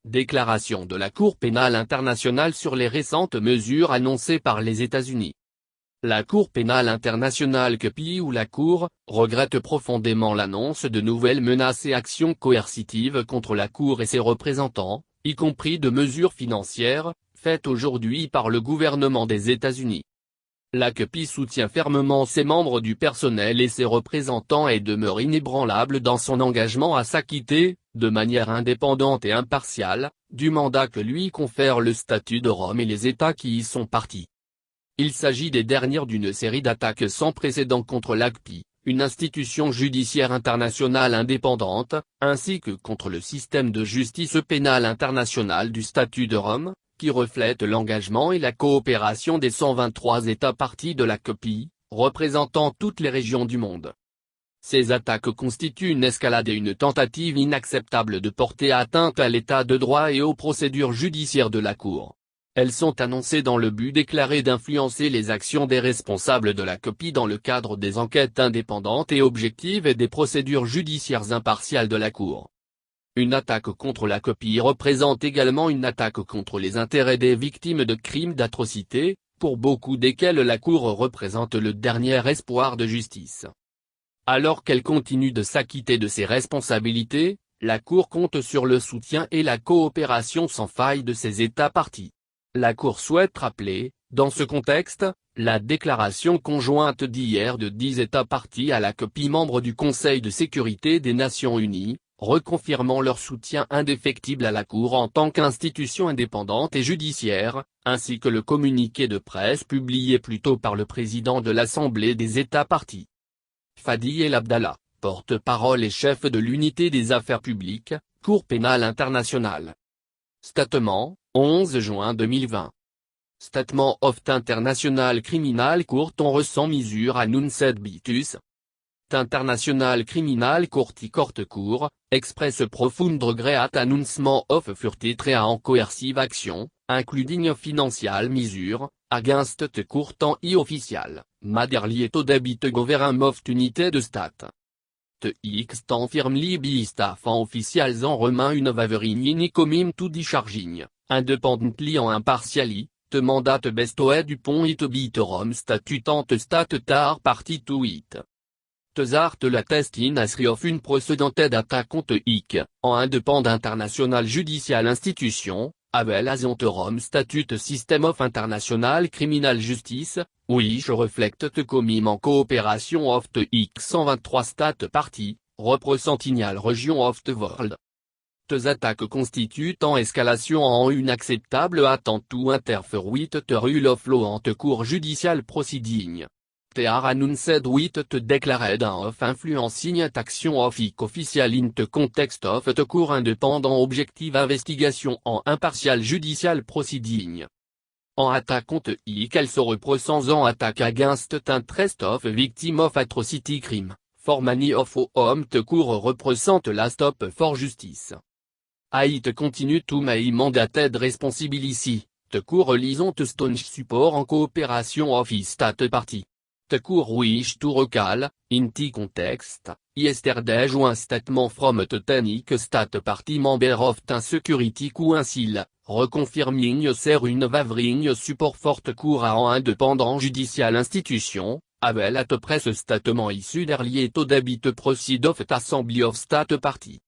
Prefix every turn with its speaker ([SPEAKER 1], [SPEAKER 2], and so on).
[SPEAKER 1] Déclaration de la Cour pénale internationale sur les récentes mesures annoncées par les États-Unis. La Cour pénale internationale (CPI) ou la Cour, regrette profondément l'annonce de nouvelles menaces et actions coercitives contre la Cour et ses représentants, y compris de mesures financières, faites aujourd'hui par le gouvernement des États-Unis. La CPI soutient fermement ses membres du personnel et ses représentants et demeure inébranlable dans son engagement à s'acquitter, de manière indépendante et impartiale, du mandat que lui confère le statut de Rome et les États qui y sont partis. Il s'agit des dernières d'une série d'attaques sans précédent contre la CPI, une institution judiciaire internationale indépendante, ainsi que contre le système de justice pénale internationale du statut de Rome, qui reflète l'engagement et la coopération des 123 États parties de la CPI, représentant toutes les régions du monde. Ces attaques constituent une escalade et une tentative inacceptable de porter atteinte à l'état de droit et aux procédures judiciaires de la Cour. Elles sont annoncées dans le but déclaré d'influencer les actions des responsables de la CPI dans le cadre des enquêtes indépendantes et objectives et des procédures judiciaires impartiales de la Cour. Une attaque contre la CPI représente également une attaque contre les intérêts des victimes de crimes d'atrocité, pour beaucoup desquels la Cour représente le dernier espoir de justice. Alors qu'elle continue de s'acquitter de ses responsabilités, la Cour compte sur le soutien et la coopération sans faille de ses États parties. La Cour souhaite rappeler, dans ce contexte, la déclaration conjointe d'hier de 10 États parties à la CPI membres du Conseil de sécurité des Nations Unies, reconfirmant leur soutien indéfectible à la Cour en tant qu'institution indépendante et judiciaire, ainsi que le communiqué de presse publié plus tôt par le président de l'Assemblée des États parties. Fadi El Abdallah, porte-parole et chef de l'unité des affaires publiques, Cour pénale internationale. Statement, 11 juin 2020. Statement of the International Criminal Court on recent misure announced bitus. International Criminal Court Cour, express profound regret at announcement of further and coercive action, including financial measure, against the court and official, maderly to debit government of United States. The extant firmly by staff and officials en remain une wavering in coming to discharging, independently and impartially, the mandate bestowed upon it by the Rome Statute and the state tar party to it. Art la test in asri of une precedente attaque contre IC, en indépendant international judicial institution, avel as on the Rome Statute System of International Criminal Justice, which reflect the common coopération of the IC 123 state parties, representing region of the world. Ces attaques constituent en escalation en une acceptable attente to interfere with the rule of law and the cour judicial proceeding. They are announced with the declared of influencing action of IC official in the context of the cour independent objective investigation en impartial judicial proceeding. En attaque contre IC elle se représente en attaque against the interest of victim of atrocity crime, for many of whom the cour représente la stop for justice. It continue to may mandated responsibility, the cour liaison to staunch support en coopération of state party. The cour wish to recall, in the context, yesterday un statement from the technique state party member of the security council, reconfirming ser une wavering support for the cour en indépendant judicial institution, avel at presse statement issu d'early to debit proceed of the assembly of state party.